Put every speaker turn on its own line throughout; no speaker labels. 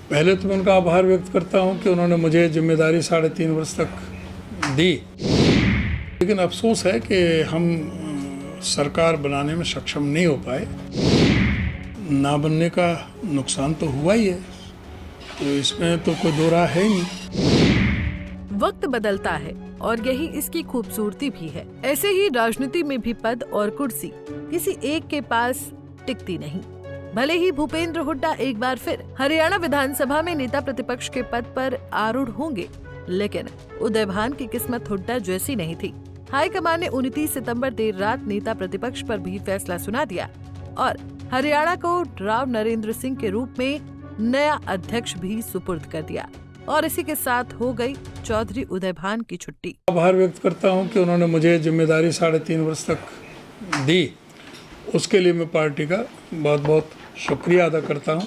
पहले तो मैं उनका आभार व्यक्त करता हूं कि उन्होंने मुझे जिम्मेदारी 3.5 वर्ष तक दी, लेकिन अफसोस है कि हम सरकार बनाने में सक्षम नहीं हो पाए। ना बनने का नुकसान तो हुआ ही है, तो इसमें तो कोई दो राह है ही नहीं।
वक्त बदलता है और यही इसकी खूबसूरती भी है। ऐसे ही राजनीति में भी पद और कुर्सी किसी एक के पास टिकती नहीं। भले ही भूपेंद्र हुड्डा एक बार फिर हरियाणा विधानसभा में नेता प्रतिपक्ष के पद पर आरूढ़ होंगे, लेकिन उदय भान की किस्मत हुड्डा जैसी नहीं थी। हाईकमान ने 29 सितंबर देर रात नेता प्रतिपक्ष पर भी फैसला सुना दिया और हरियाणा को राव नरेंद्र सिंह के रूप में नया अध्यक्ष भी सुपुर्द कर दिया और इसी के साथ हो गई चौधरी उदय भान की छुट्टी।
आभार व्यक्त करता हूं कि उन्होंने मुझे जिम्मेदारी 3.5 वर्ष तक दी, उसके लिए मैं पार्टी का बहुत बहुत शुक्रिया अदा करता हूं।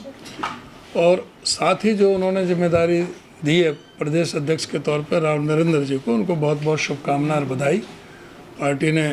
और साथ ही जो उन्होंने जिम्मेदारी दी है प्रदेश अध्यक्ष के तौर पर राव नरेंद्र जी को, उनको बहुत बहुत शुभकामनाएं और बधाई। पार्टी ने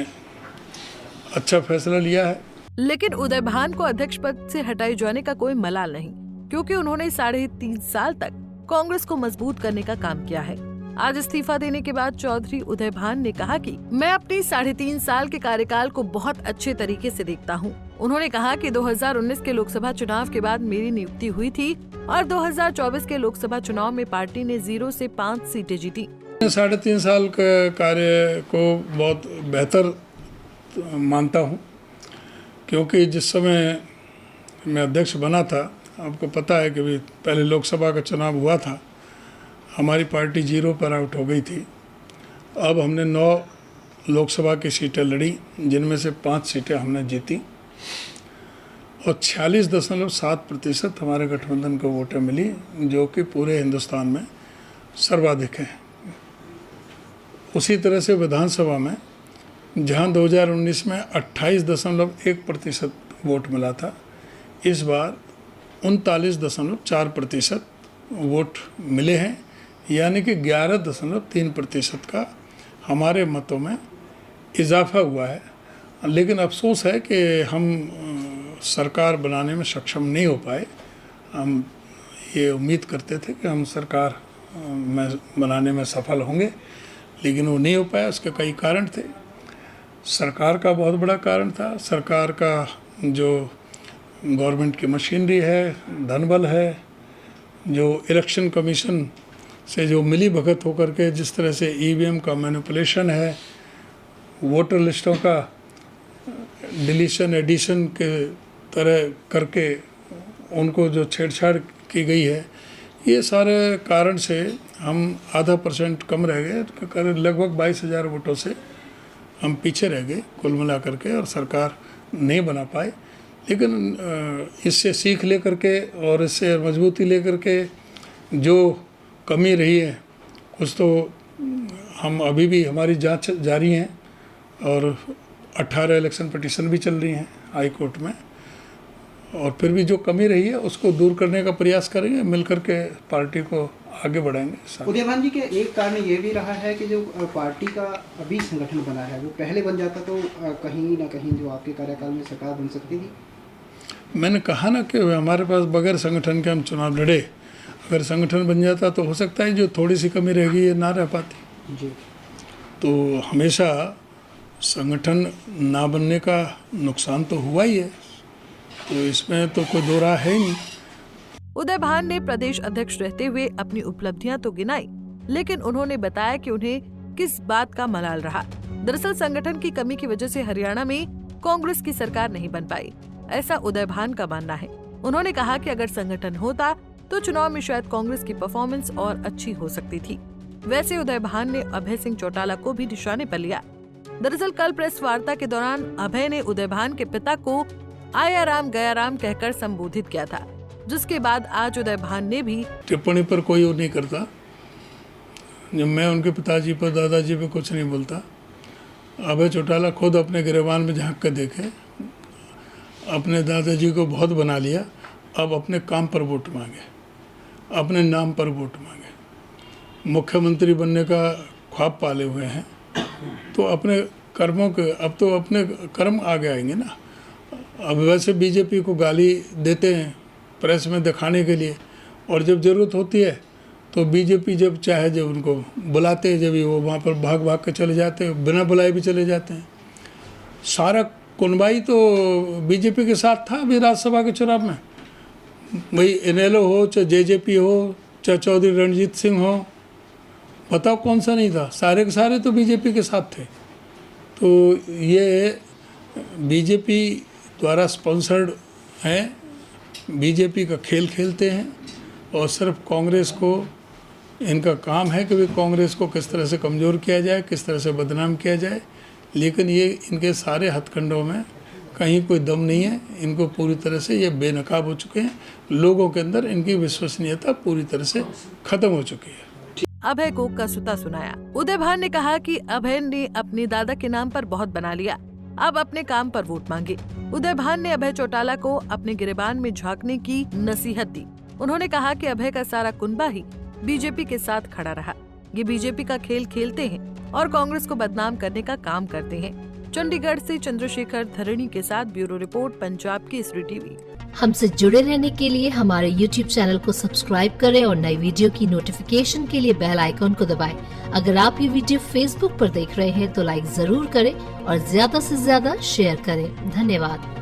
अच्छा फैसला लिया है।
लेकिन उदय भान को अध्यक्ष पद से हटाए जाने का कोई मलाल नहीं, क्योंकि उन्होंने 3.5 साल तक कांग्रेस को मजबूत करने का काम किया है। आज इस्तीफा देने के बाद चौधरी उदय भान ने कहा कि मैं अपनी 3.5 साल के कार्यकाल को बहुत अच्छे तरीके से देखता हूं। उन्होंने कहा कि 2019 के लोकसभा चुनाव के बाद मेरी नियुक्ति हुई थी और 2024 के लोकसभा चुनाव में पार्टी ने 0 से 5 सीटें जीती।
3.5 साल के कार्य को बहुत बेहतर मानता हूं, क्योंकि जिस समय मैं अध्यक्ष बना था, आपको पता है कि पहले लोकसभा का चुनाव हुआ था, हमारी पार्टी 0 पर आउट हो गई थी। अब हमने 9 लोकसभा की सीटें लड़ी, जिनमें से 5 सीटें हमने जीती और 46.7% हमारे गठबंधन को वोटें मिली, जो कि पूरे हिंदुस्तान में सर्वाधिक है। उसी तरह से विधानसभा में जहां 2019 में 28.1% वोट मिला था, इस बार 39.4% वोट मिले हैं, यानी कि 11.3% का हमारे मतों में इजाफा हुआ है। लेकिन अफसोस है कि हम सरकार बनाने में सक्षम नहीं हो पाए। हम ये उम्मीद करते थे कि हम सरकार में बनाने में सफल होंगे, लेकिन वो नहीं हो पाया। उसके कई कारण थे। सरकार का बहुत बड़ा कारण था। सरकार का जो गवर्नमेंट की मशीनरी है, धनबल है, जो इलेक्शन कमीशन से जो मिली भगत होकर के जिस तरह से ईवीएम का मैनिपुलेशन है, वोटर लिस्टों का डिलीशन एडिशन के तरह करके उनको जो छेड़छाड़ की गई है, ये सारे कारण से हम 0.5% कम रह गए। करीब लगभग 22,000 वोटों से हम पीछे रह गए कुल मिला करके, और सरकार नहीं बना पाए। लेकिन इससे सीख लेकर के और इससे मजबूती लेकर के जो कमी रही है, उस तो हम अभी भी हमारी जांच जारी है और 18 इलेक्शन पिटीशन भी चल रही हैं हाई कोर्ट में, और फिर भी जो कमी रही है उसको दूर करने का प्रयास करेंगे, मिलकर के पार्टी को आगे बढ़ाएंगे।
उदय भान जी के एक कारण ये भी रहा है कि जो पार्टी का अभी संगठन बना है, वो पहले बन जाता तो कहीं ना कहीं जो आपके कार्यकाल में सरकार बन सकती थी।
मैंने कहा ना कि हमारे पास बगैर संगठन के हम चुनाव लड़े। अगर संगठन बन जाता तो हो सकता है जो थोड़ी सी कमी रह गई है ना रह पाती
जी।
तो हमेशा संगठन ना बनने का नुकसान तो हुआ ही है, तो इसमें तो कोई दो राह है ही नहीं।
उदय भान ने प्रदेश अध्यक्ष रहते हुए अपनी उपलब्धियां तो गिनाई, लेकिन उन्होंने बताया कि उन्हें किस बात का मलाल रहा। दरअसल संगठन की कमी की वजह से हरियाणा में कांग्रेस की सरकार नहीं बन पाई, ऐसा उदय भान का मानना है। उन्होंने कहा कि अगर संगठन होता तो चुनाव में शायद कांग्रेस की परफॉर्मेंस और अच्छी हो सकती थी। वैसे उदय भान ने अभय सिंह चौटाला को भी निशाने पर लिया। दरअसल कल प्रेस वार्ता के दौरान अभय ने उदय भान के पिता को आया राम गया राम कहकर संबोधित किया था, जिसके बाद आज उदय भान ने भी
टिप्पणी पर कोई वो नहीं करता। जब मैं उनके पिताजी पर दादाजी पे कुछ नहीं बोलता। अभय चौटाला खुद अपने गिरेबान में झांक कर देखे, अपने दादाजी को बहुत बना लिया, अब अपने काम पर वोट मांगे, अपने नाम पर वोट मांगे। मुख्यमंत्री बनने का ख्वाब पाले हुए हैं, तो अपने कर्मों के अब तो अपने कर्म आगे आएंगे ना। अब वैसे बीजेपी को गाली देते हैं प्रेस में दिखाने के लिए, और जब ज़रूरत होती है तो बीजेपी जब चाहे जब उनको बुलाते हैं, जब वो वहाँ पर भाग भाग के चले जाते हैं, बिना बुलाए भी चले जाते हैं। सारा कुनबाई तो बीजेपी के साथ था अभी राज्यसभा के चुनाव में, भाई इनेलो हो चाहे जेजेपी हो चाहे चौधरी रणजीत सिंह हो, बताओ कौन सा नहीं था, सारे के सारे तो बीजेपी के साथ थे। तो ये बीजेपी द्वारा स्पॉन्सर्ड हैं, बीजेपी का खेल खेलते हैं और सिर्फ कांग्रेस को, इनका काम है कि भाई कांग्रेस को किस तरह से कमज़ोर किया जाए, किस तरह से बदनाम किया जाए। लेकिन ये इनके सारे हथकंडों में कहीं कोई दम नहीं है, इनको पूरी तरह से ये बेनकाब हो चुके हैं, लोगों के अंदर इनकी विश्वसनीयता पूरी तरह से खत्म हो चुकी है।
अभय को कसूता सुनाया। उदय भान ने कहा कि अभय ने अपने दादा के नाम पर बहुत बना लिया, अब अपने काम पर वोट मांगे। उदय भान ने अभय चौटाला को अपने गिरेबान में झांकने की नसीहत दी। उन्होंने कहा कि अभय का सारा कुनबा ही बीजेपी के साथ खड़ा रहा। ये बीजेपी का खेल खेलते हैं और कांग्रेस को बदनाम करने का काम करते हैं। चंडीगढ़ से चंद्रशेखर धरणी के साथ bureau report, Punjab Kesari TV.
हमसे जुड़े रहने के लिए हमारे YouTube चैनल को सब्सक्राइब करें और नई वीडियो की नोटिफिकेशन के लिए बेल आइकॉन को दबाएं। अगर आप ये वीडियो Facebook पर देख रहे हैं तो लाइक जरूर करें और ज्यादा से ज्यादा शेयर करें। धन्यवाद।